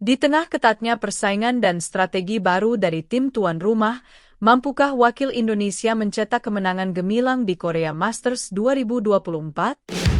Di tengah ketatnya persaingan dan strategi baru dari tim tuan rumah, mampukah wakil Indonesia mencetak kemenangan gemilang di Korea Masters 2024?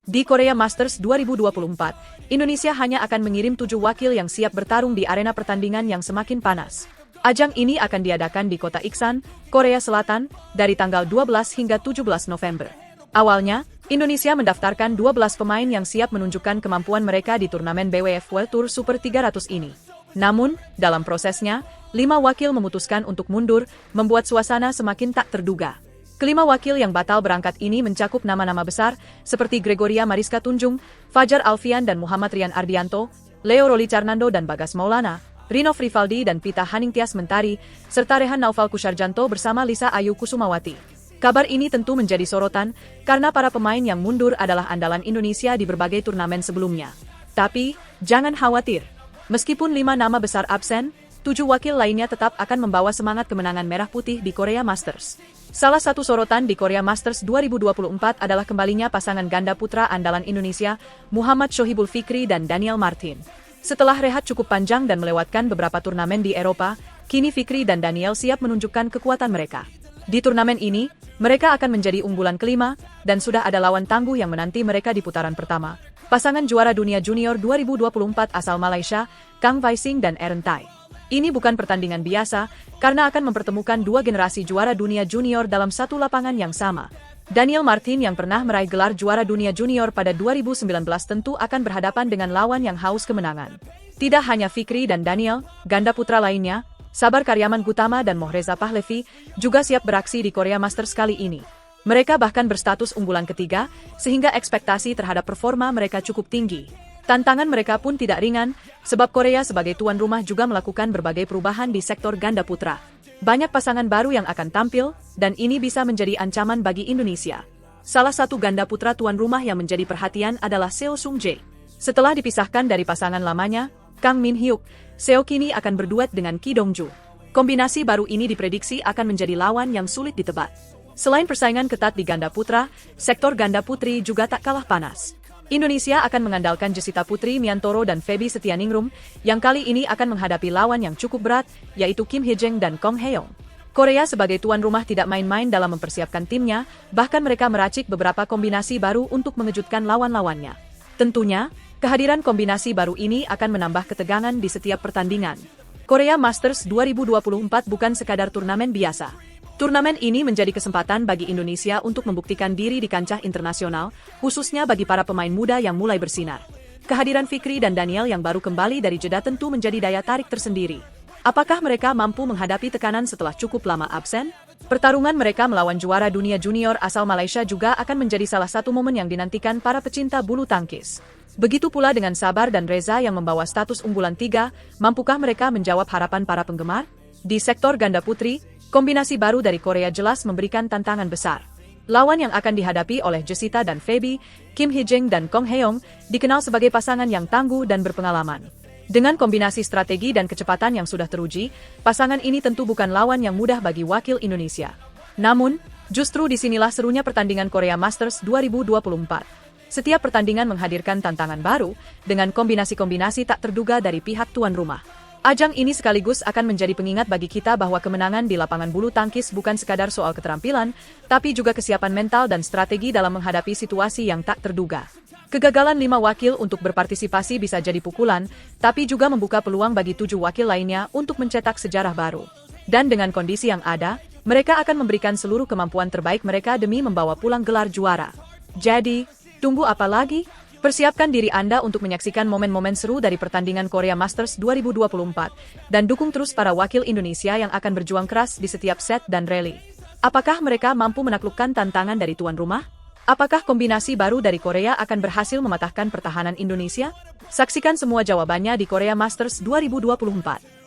Di Korea Masters 2024, Indonesia hanya akan mengirim 7 wakil yang siap bertarung di arena pertandingan yang semakin panas. Ajang ini akan diadakan di kota Iksan, Korea Selatan, dari tanggal 12 hingga 17 November. Awalnya, Indonesia mendaftarkan 12 pemain yang siap menunjukkan kemampuan mereka di turnamen BWF World Tour Super 300 ini. Namun, dalam prosesnya, 5 wakil memutuskan untuk mundur, membuat suasana semakin tak terduga. Kelima wakil yang batal berangkat ini mencakup nama-nama besar seperti Gregoria Mariska Tunjung, Fajar Alfian dan Muhammad Rian Ardianto, Leo Roli Carnando dan Bagas Maulana, Rinov Rivaldi dan Pita Haningtyas Mentari, serta Rehan Naufal Kusarjanto bersama Lisa Ayu Kusumawati. Kabar ini tentu menjadi sorotan karena para pemain yang mundur adalah andalan Indonesia di berbagai turnamen sebelumnya. Tapi, jangan khawatir. Meskipun 5 nama besar absen, 7 wakil lainnya tetap akan membawa semangat kemenangan merah putih di Korea Masters. Salah satu sorotan di Korea Masters 2024 adalah kembalinya pasangan ganda putra andalan Indonesia, Muhammad Shohibul Fikri dan Daniel Martin. Setelah rehat cukup panjang dan melewatkan beberapa turnamen di Eropa, kini Fikri dan Daniel siap menunjukkan kekuatan mereka. Di turnamen ini, mereka akan menjadi unggulan kelima, dan sudah ada lawan tangguh yang menanti mereka di putaran pertama. Pasangan juara dunia junior 2024 asal Malaysia, Kang Vaising dan Aaron Tai. Ini bukan pertandingan biasa, karena akan mempertemukan 2 generasi juara dunia junior dalam satu lapangan yang sama. Daniel Martin yang pernah meraih gelar juara dunia junior pada 2019 tentu akan berhadapan dengan lawan yang haus kemenangan. Tidak hanya Fikri dan Daniel, ganda putra lainnya, Sabar Karyaman Gutama dan Mohreza Pahlevi, juga siap beraksi di Korea Masters kali ini. Mereka bahkan berstatus unggulan ketiga, sehingga ekspektasi terhadap performa mereka cukup tinggi. Tantangan mereka pun tidak ringan, sebab Korea sebagai tuan rumah juga melakukan berbagai perubahan di sektor ganda putra. Banyak pasangan baru yang akan tampil, dan ini bisa menjadi ancaman bagi Indonesia. Salah satu ganda putra tuan rumah yang menjadi perhatian adalah Seo Sung Jae. Setelah dipisahkan dari pasangan lamanya, Kang Min Hyuk, Seo kini akan berduet dengan Ki Dongju. Kombinasi baru ini diprediksi akan menjadi lawan yang sulit ditebak. Selain persaingan ketat di ganda putra, sektor ganda putri juga tak kalah panas. Indonesia akan mengandalkan Jessita Putri Miantoro dan Feby Setianingrum, yang kali ini akan menghadapi lawan yang cukup berat, yaitu Kim Hye-jeng dan Kong Hae-yong. Korea sebagai tuan rumah tidak main-main dalam mempersiapkan timnya, bahkan mereka meracik beberapa kombinasi baru untuk mengejutkan lawan-lawannya. Tentunya, kehadiran kombinasi baru ini akan menambah ketegangan di setiap pertandingan. Korea Masters 2024 bukan sekadar turnamen biasa. Turnamen ini menjadi kesempatan bagi Indonesia untuk membuktikan diri di kancah internasional, khususnya bagi para pemain muda yang mulai bersinar. Kehadiran Fikri dan Daniel yang baru kembali dari jeda tentu menjadi daya tarik tersendiri. Apakah mereka mampu menghadapi tekanan setelah cukup lama absen? Pertarungan mereka melawan juara dunia junior asal Malaysia juga akan menjadi salah satu momen yang dinantikan para pecinta bulu tangkis. Begitu pula dengan Sabar dan Reza yang membawa status unggulan 3, mampukah mereka menjawab harapan para penggemar? Di sektor ganda putri, kombinasi baru dari Korea jelas memberikan tantangan besar. Lawan yang akan dihadapi oleh Jessita dan Feby, Kim Hye-jeng dan Kong Hae-yong, dikenal sebagai pasangan yang tangguh dan berpengalaman. Dengan kombinasi strategi dan kecepatan yang sudah teruji, pasangan ini tentu bukan lawan yang mudah bagi wakil Indonesia. Namun, justru disinilah serunya pertandingan Korea Masters 2024. Setiap pertandingan menghadirkan tantangan baru, dengan kombinasi-kombinasi tak terduga dari pihak tuan rumah. Ajang ini sekaligus akan menjadi pengingat bagi kita bahwa kemenangan di lapangan bulu tangkis bukan sekadar soal keterampilan, tapi juga kesiapan mental dan strategi dalam menghadapi situasi yang tak terduga. Kegagalan 5 wakil untuk berpartisipasi bisa jadi pukulan, tapi juga membuka peluang bagi 7 wakil lainnya untuk mencetak sejarah baru. Dan dengan kondisi yang ada, mereka akan memberikan seluruh kemampuan terbaik mereka demi membawa pulang gelar juara. Jadi, tunggu apa lagi? Persiapkan diri Anda untuk menyaksikan momen-momen seru dari pertandingan Korea Masters 2024, dan dukung terus para wakil Indonesia yang akan berjuang keras di setiap set dan rally. Apakah mereka mampu menaklukkan tantangan dari tuan rumah? Apakah kombinasi baru dari Korea akan berhasil mematahkan pertahanan Indonesia? Saksikan semua jawabannya di Korea Masters 2024.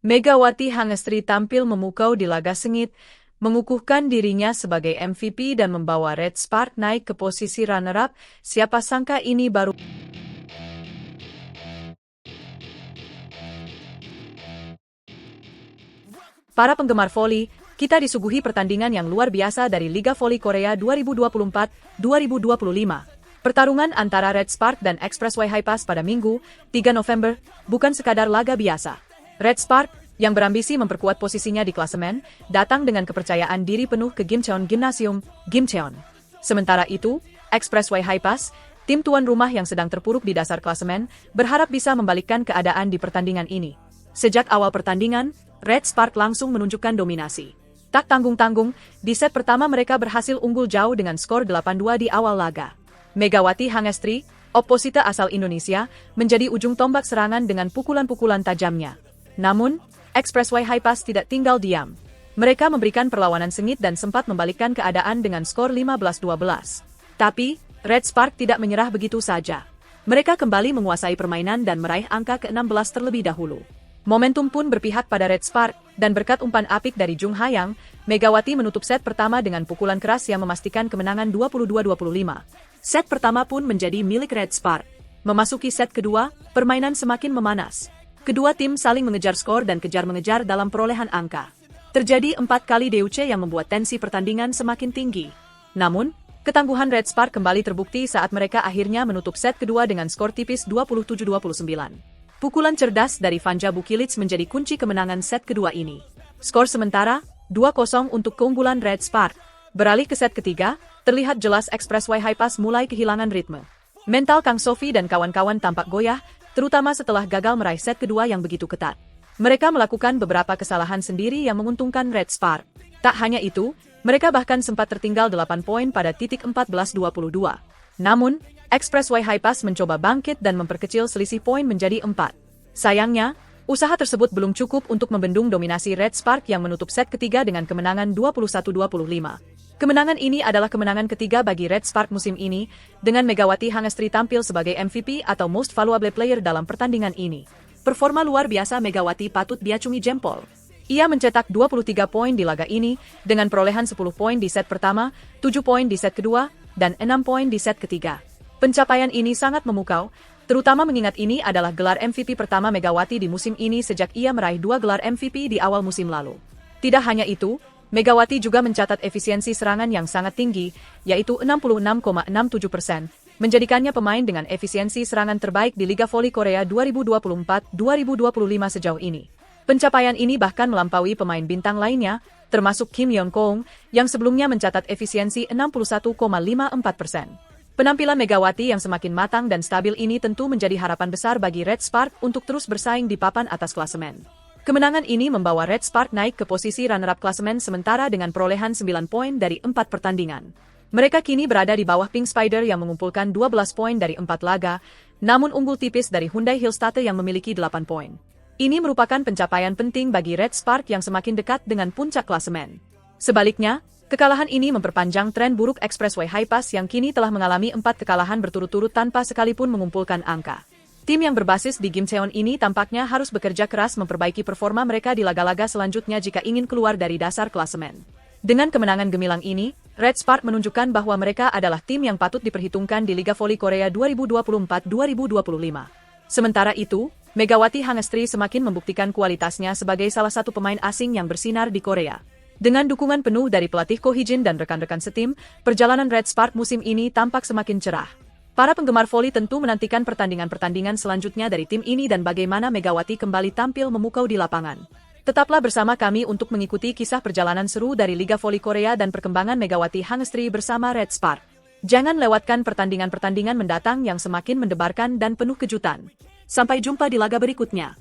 Megawati Hangestri tampil memukau di laga sengit, mengukuhkan dirinya sebagai MVP dan membawa Red Spark naik ke posisi runner-up. Siapa sangka ini baru para penggemar voli, kita disuguhi pertandingan yang luar biasa dari Liga Voli Korea 2024-2025. Pertarungan antara Red Spark dan Expressway High Pass pada Minggu, 3 November, bukan sekadar laga biasa. Red Spark, yang berambisi memperkuat posisinya di klasemen, datang dengan kepercayaan diri penuh ke Gimcheon Gymnasium, Gimcheon. Sementara itu, Expressway High Pass, tim tuan rumah yang sedang terpuruk di dasar klasemen, berharap bisa membalikkan keadaan di pertandingan ini. Sejak awal pertandingan, Red Spark langsung menunjukkan dominasi. Tak tanggung-tanggung, di set pertama mereka berhasil unggul jauh dengan skor 8-2 di awal laga. Megawati Hangestri, oposita asal Indonesia, menjadi ujung tombak serangan dengan pukulan-pukulan tajamnya. Namun, Expressway High Pass tidak tinggal diam. Mereka memberikan perlawanan sengit dan sempat membalikkan keadaan dengan skor 15-12. Tapi, Red Spark tidak menyerah begitu saja. Mereka kembali menguasai permainan dan meraih angka ke-16 terlebih dahulu. Momentum pun berpihak pada Red Spark, dan berkat umpan apik dari Jung Hayang, Megawati menutup set pertama dengan pukulan keras yang memastikan kemenangan 22-25. Set pertama pun menjadi milik Red Spark. Memasuki set kedua, permainan semakin memanas. Kedua tim saling mengejar skor dan kejar-mengejar dalam perolehan angka. Terjadi 4 kali DUC yang membuat tensi pertandingan semakin tinggi. Namun, ketangguhan Red Spark kembali terbukti saat mereka akhirnya menutup set kedua dengan skor tipis 27-29. Pukulan cerdas dari Vanja Bukilic menjadi kunci kemenangan set kedua ini. Skor sementara, 2-0 untuk keunggulan Red Spark. Beralih ke set ketiga, terlihat jelas Expressway High Pass mulai kehilangan ritme. Mental Kang Sofi dan kawan-kawan tampak goyah, terutama setelah gagal meraih set kedua yang begitu ketat. Mereka melakukan beberapa kesalahan sendiri yang menguntungkan Red Spark. Tak hanya itu, mereka bahkan sempat tertinggal 8 poin pada titik 14-22. Namun, Expressway High Pass mencoba bangkit dan memperkecil selisih poin menjadi 4. Sayangnya, usaha tersebut belum cukup untuk membendung dominasi Red Spark yang menutup set ketiga dengan kemenangan 21-25. Kemenangan ini adalah kemenangan ketiga bagi Red Spark musim ini, dengan Megawati Hangestri tampil sebagai MVP atau Most Valuable Player dalam pertandingan ini. Performa luar biasa Megawati patut diacungi jempol. Ia mencetak 23 poin di laga ini, dengan perolehan 10 poin di set pertama, 7 poin di set kedua, dan 6 poin di set ketiga. Pencapaian ini sangat memukau, terutama mengingat ini adalah gelar MVP pertama Megawati di musim ini sejak ia meraih 2 gelar MVP di awal musim lalu. Tidak hanya itu, Megawati juga mencatat efisiensi serangan yang sangat tinggi, yaitu 66,67%, menjadikannya pemain dengan efisiensi serangan terbaik di Liga Voli Korea 2024-2025 sejauh ini. Pencapaian ini bahkan melampaui pemain bintang lainnya, termasuk Kim Yeon-kong, yang sebelumnya mencatat efisiensi 61,54%. Penampilan Megawati yang semakin matang dan stabil ini tentu menjadi harapan besar bagi Red Spark untuk terus bersaing di papan atas klasemen. Kemenangan ini membawa Red Spark naik ke posisi runner-up klasemen sementara dengan perolehan 9 poin dari 4 pertandingan. Mereka kini berada di bawah Pink Spider yang mengumpulkan 12 poin dari 4 laga, namun unggul tipis dari Hyundai Hillstate yang memiliki 8 poin. Ini merupakan pencapaian penting bagi Red Spark yang semakin dekat dengan puncak klasemen. Sebaliknya, kekalahan ini memperpanjang tren buruk Expressway High Pass yang kini telah mengalami 4 kekalahan berturut-turut tanpa sekalipun mengumpulkan angka. Tim yang berbasis di Gimcheon ini tampaknya harus bekerja keras memperbaiki performa mereka di laga-laga selanjutnya jika ingin keluar dari dasar klasemen. Dengan kemenangan gemilang ini, Red Spark menunjukkan bahwa mereka adalah tim yang patut diperhitungkan di Liga Voli Korea 2024-2025. Sementara itu, Megawati Hangestri semakin membuktikan kualitasnya sebagai salah satu pemain asing yang bersinar di Korea. Dengan dukungan penuh dari pelatih Ko Hee-jin dan rekan-rekan setim, perjalanan Red Spark musim ini tampak semakin cerah. Para penggemar voli tentu menantikan pertandingan-pertandingan selanjutnya dari tim ini dan bagaimana Megawati kembali tampil memukau di lapangan. Tetaplah bersama kami untuk mengikuti kisah perjalanan seru dari Liga Voli Korea dan perkembangan Megawati Hangestri bersama Red Spark. Jangan lewatkan pertandingan-pertandingan mendatang yang semakin mendebarkan dan penuh kejutan. Sampai jumpa di laga berikutnya.